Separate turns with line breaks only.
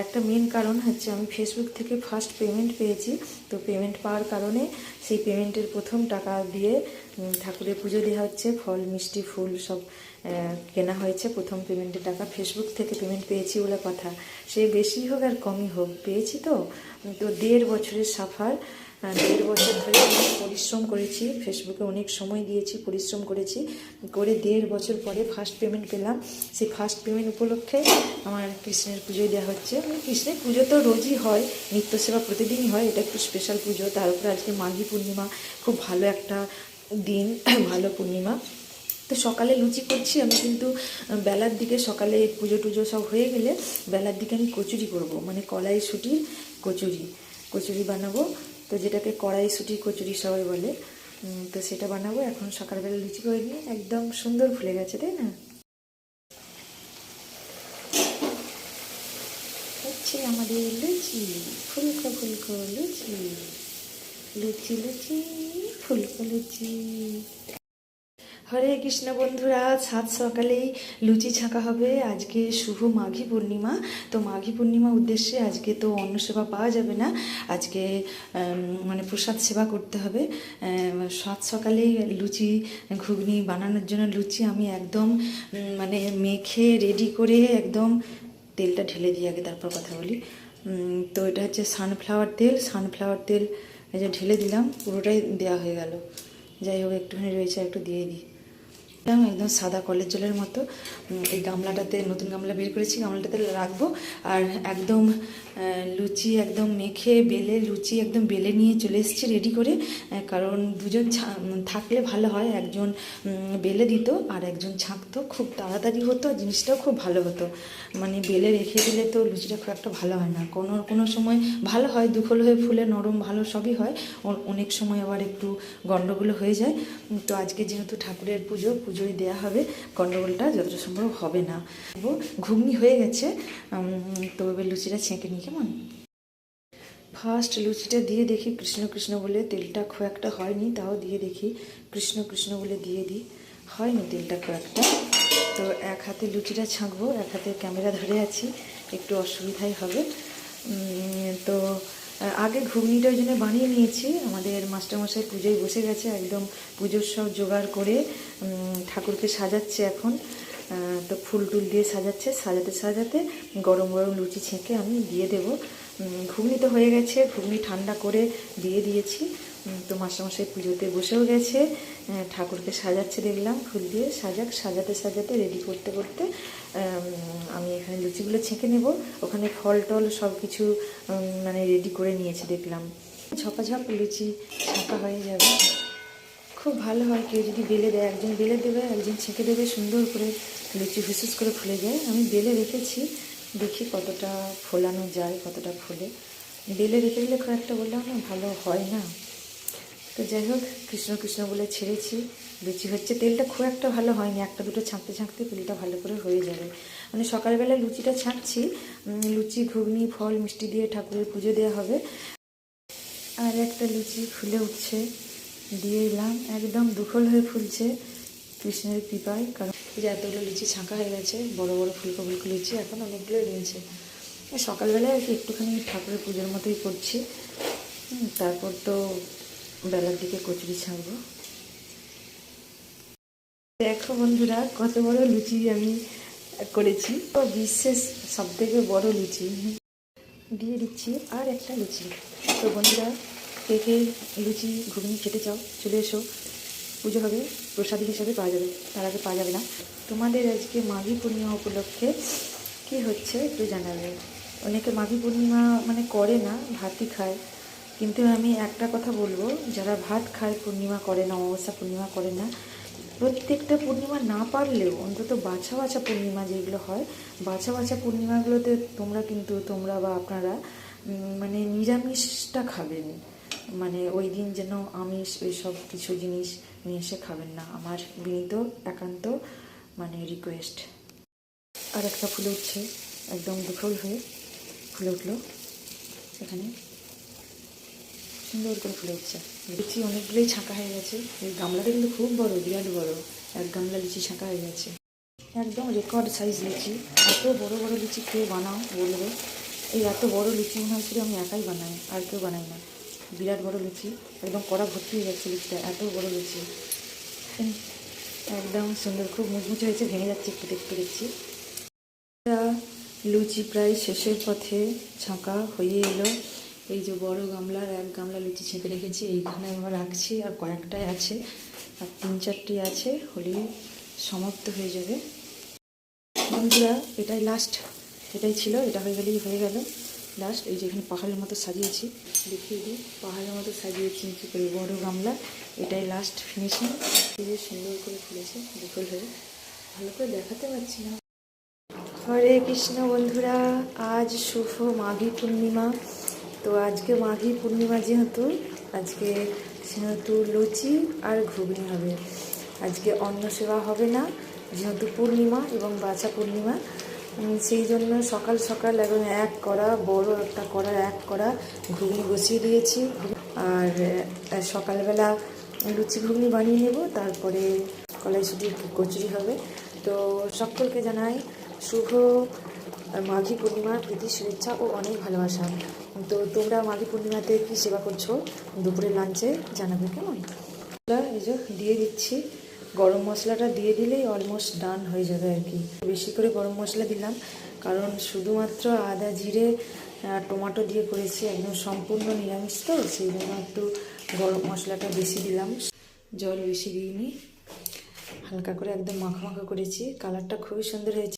একটা মেন কারণ হচ্ছে আমি ফেসবুক থেকে ফার্স্ট পেমেন্ট পেয়েছি। তো পেমেন্ট পাওয়ার কারণে সেই পেমেন্টের প্রথম টাকা দিয়ে ঠাকুরের পুজো দেওয়া হচ্ছে, ফল মিষ্টি ফুল সব কেনা হয়েছে। প্রথম পেমেন্টের টাকা ফেসবুক থেকে পেমেন্ট পেয়েছি বলে কথা, সে বেশি হোক আর কমই হোক পেয়েছি। তো 1.5 বছরের সাফার, 1.5 বছর ধরে পরিশ্রম করেছি, ফেসবুকে অনেক সময় দিয়েছি, পরিশ্রম করেছি করে 1.5 বছর পরে ফার্স্ট পেমেন্ট পেলাম। সেই ফার্স্ট পেমেন্ট উপলক্ষে আমার কৃষ্ণের পুজোয় দেওয়া হচ্ছে। কৃষ্ণের পুজো তো রোজই হয়, নিত্য সেবা প্রতিদিনই হয়, এটা একটু স্পেশাল পুজো। তার উপরে আজকে মাঘী পূর্ণিমা, খুব ভালো একটা দিন, ভালো পূর্ণিমা। তো সকালে লুচি করছি আমি, কিন্তু বেলার দিকে, সকালে পুজো টুজো সব হয়ে গেলে বেলার দিকে আমি কচুরি করব, মানে কড়াইশুঁটির কচুরি বানাবো। তো যেটাকে কড়াইশুঁটির কচুরি সবাই বলে, তো সেটা বানাবো। এখন সকালবেলা লুচি করে নিয়ে একদম সুন্দর ফুলে গেছে, তাই না? হচ্ছে আমাদের লুচি, ফুলকো ফুলকো লুচি, লুচি লুচি ফুলকো লুচি। হরে কৃষ্ণ বন্ধুরা, সাত সকালেই লুচি ছাঁকা হবে। আজকে শুভ মাঘী পূর্ণিমা। তো মাঘী পূর্ণিমা উদ্দেশ্যে আজকে তো অন্ন সেবা পাওয়া যাবে না, আজকে মানে প্রসাদ সেবা করতে হবে। সাত সকালেই লুচি ঘুগনি বানানোর জন্য লুচি আমি একদম মানে মেখে রেডি করে একদম তেলটা ঢেলে দিই আগে, তারপর কথা বলি। তো এটা হচ্ছে সানফ্লাওয়ার তেল এই যে ঢেলে দিলাম, পুরোটাই দেওয়া হয়ে গেল। যাই হোক, একটুখানি রয়েছে, একটু দিয়ে দিই। একদম সাদা কলের জলের মতো। এই গামলাটাতে, নতুন গামলা বের করেছি, গামলাটাতে রাখবো। আর একদম লুচি একদম মেখে বেলে, লুচি একদম বেলে নিয়ে চলে এসেছি রেডি করে। কারণ দুজন থাকলে ভালো হয়, একজন বেলে দিত আর একজন ছাঁকতো, খুব তাড়াতাড়ি হতো, জিনিসটাও খুব ভালো হতো। মানে বেলে রেখে দিলে তো লুচিটা খুব একটা ভালো হয় না, কোনো সময় ভালো হয়, দুখল হয়ে ফুলে নরম ভালো সবই হয়, অনেক সময় আবার একটু গন্ডগোল হয়ে যায়। তো আজকে যেহেতু ঠাকুরের পুজোয় দেওয়া হবে, গন্ডগোলটা যতটা সম্ভব হবে না। ঘুগনি হয়ে গেছে, তো এবার লুচিটা ছেঁকে নিই, কেমন? ফার্স্ট লুচিটা দিয়ে দেখি কৃষ্ণ কৃষ্ণ বলে, তেলটা খুব একটা হয়নি, তাও দিয়ে দেখি কৃষ্ণ কৃষ্ণ বলে দিয়ে দিই, হয়নি তেলটা খুব একটা। তো এক হাতে লুচিটা ছাঁকবো, এক হাতে ক্যামেরা ধরে আছি, একটু অসুবিধাই হবে। তো আগে ঘুগনিটা ওই জন্য বানিয়ে নিয়েছি। আমাদের মাস্টারমশাই পুজোয় বসে গেছে, একদম পুজোর সব জোগাড় করে ঠাকুরকে সাজাচ্ছে এখন। তো ফুল টুল দিয়ে সাজাচ্ছে, সাজাতে গরম গরম লুচি ছেঁকে আমি দিয়ে দেবো। ঘুগনি তো হয়ে গেছে, ঘুগনি ঠান্ডা করে দিয়ে দিয়েছি। তো মাস্টারমশাই পুজোতে বসেও গেছে, ঠাকুরকে সাজাচ্ছে দেখলাম ফুল দিয়ে। সাজাতে রেডি করতে আমি এখানে লুচিগুলো ছেঁকে নেব। ওখানে ফল টল সব কিছু মানে রেডি করে নিয়েছে দেখলাম। ঝপাঝপ লুচি ছাঁকা হয়ে যাবে, খুব ভালো হয়। কেউ যদি বেলে দেয়, একজন বেলে দেবে, একজন ছেঁকে দেবে, সুন্দর করে লুচি হুসুস করে ফুলে যায়। আমি বেলে রেখেছি, দেখি কতটা ফোলানো যায়, কতটা ফুলে। বেলে রেখে দিলে খুব একটা বললাম না, ভালো হয় না। তো যাই হোক, কৃষ্ণ কৃষ্ণ বলে ছেড়েছি, লুচি হচ্ছে। তেলটা খুব একটা ভালো হয়নি, একটা দুটো ছাঁকতে তেলটা ভালো করে হয়ে যাবে। মানে সকালবেলা লুচিটা ছাঁকছি, লুচি ঘুগনি ফল মিষ্টি দিয়ে ঠাকুরের পুজো দেওয়া হবে। আর একটা লুচি ফুলে উঠছে, দিয়ে এলাম, একদম দুখল হয়ে ফুলছে কৃষ্ণের কৃপায়। কারণ যে এতগুলো লুচি ছাঁকা হয়ে গেছে, বড় বড় ফুলকো ফুলকো লুচি এখন অনেকগুলোই রয়েছে। সকালবেলায় আর কি একটুখানি ঠাকুরের পুজোর মতোই করছি। তারপর তো বেলার দিকে কচুরি ছাঁকবো। দেখো বন্ধুরা, কত বড় লুচি আমি করেছি, তো বিশ্বের সবথেকে বড় লুচি দিয়ে দিচ্ছি। আর একটা লুচি। তো বন্ধুরা, কে লুচি ঘুগনি খেতে চাও, চলে এসো, পুজো হবে, প্রসাদী হিসাবে পাওয়া যাবে, তার আগে পাওয়া যাবে না। তোমাদের আজকে মাঘী পূর্ণিমা উপলক্ষে কি হচ্ছে একটু জানাবে। অনেকে মাঘী পূর্ণিমা মানে করে না, ভাতই খায়। কিন্তু আমি একটা কথা বলবো, যারা ভাত খায়, পূর্ণিমা করে না, অমাবস্যা পূর্ণিমা করে না, প্রত্যেকটা পূর্ণিমা না পারলেও অন্তত বাছা বাছা পূর্ণিমা যেগুলো হয়, বাছা পূর্ণিমাগুলোতে তোমরা বা আপনারা মানে নিরামিষটা খাবেন। মানে ওই দিন যেন আমিষ ওই সব কিছু জিনিস নিয়ে এসে খাবেন না, আমার বিনীত একান্ত মানে রিকোয়েস্ট। আর একটা ফুলে উঠছে, একদম দুফল হয়ে ফুলে উঠলো, এখানে সুন্দর করে ফুলে উঠছে। লুচি অনেকগুলোই ছাঁকা হয়ে গেছে, এই গামলাটা কিন্তু খুব বড়, বিরাট বড়, এক গামলা লুচি ছাঁকা হয়ে গেছে, একদম রেকর্ড সাইজ লুচি। এত বড় বড় লুচি খেয়ে বানাও বলবে, এই এত বড় লুচি মনে হচ্ছিল আমি একাই বানাই, আর কেউ বানাই না। বিরাট বড় লুচি, একদম কড়া ভর্তি হয়ে যাচ্ছে লুচিটা, এত বড় লুচি। একদম সুন্দর, খুব মুচমুচে হয়েছে, ভেঙে যাচ্ছে একটু একটু দেখছি। লুচি প্রায় শেষের পথে, ছাঁকা হয়ে এলো। এই যে বড় গামলার 1 গামলা লুচি ছেঁকে রেখেছি, এইখানে আবার রাখছি, আর কয়েকটাই আছে, আর 3-4টি আছে, হলেই সমাপ্ত হয়ে যাবে। বন্ধুরা এটাই লাস্ট, এটাই ছিল, এটা হয়ে গেলেই হয়ে গেল লাস্ট। এই যে এখানে পাহাড়ের মতো সাজিয়েছি, দেখিয়ে দিই, পাহাড়ের মতো সাজিয়েছি কী করে, বড় গামলা, এটাই লাস্ট ফিনিশিং। এই যে সুন্দর করে ফুলেছে বিফল হয়ে, ভালো করে দেখাতে পারছি না। হরে কৃষ্ণ বন্ধুরা, আজ শুভ মাঘী পূর্ণিমা। তো আজকে মাঘী পূর্ণিমা যেহেতু, আজকে সেহেতু লুচি আর ঘুগনি হবে। আজকে অন্ন সেবা হবে না, যেহেতু পূর্ণিমা এবং বাছা পূর্ণিমা, সেই জন্য সকাল সকাল একদম 1 কড়া, বড় একটা কড়া 1 কড়া ঘুগনি বসিয়ে দিয়েছি। আর সকালবেলা লুচি ঘুগনি বানিয়ে নেব, তারপরে কড়াইশুঁটি কচুরি হবে। তো সকলকে জানাই শুভ মাঘী পূর্ণিমার প্রীতি শুভেচ্ছা ও অনেক ভালোবাসা। তো তোমরা মাঘী পূর্ণিমাতে কী সেবা করছো দুপুরে লাঞ্চে জানাবে, কেমন? এই যে দিয়ে দিচ্ছি, গরম মশলাটা দিয়ে দিলেই অলমোস্ট ডান হয়ে যাবে আর কি। বেশি করে গরম মশলা দিলাম, কারণ শুধুমাত্র আদা জিরে টমেটো দিয়ে করেছি, একদম সম্পূর্ণ নিরামিষ, তো সেই জন্য একটু গরম মশলাটা বেশি দিলাম, জল বেশি দিইনি, হালকা করে একদম মাখা মাখা করেছি। কালারটা খুবই সুন্দর হয়েছে।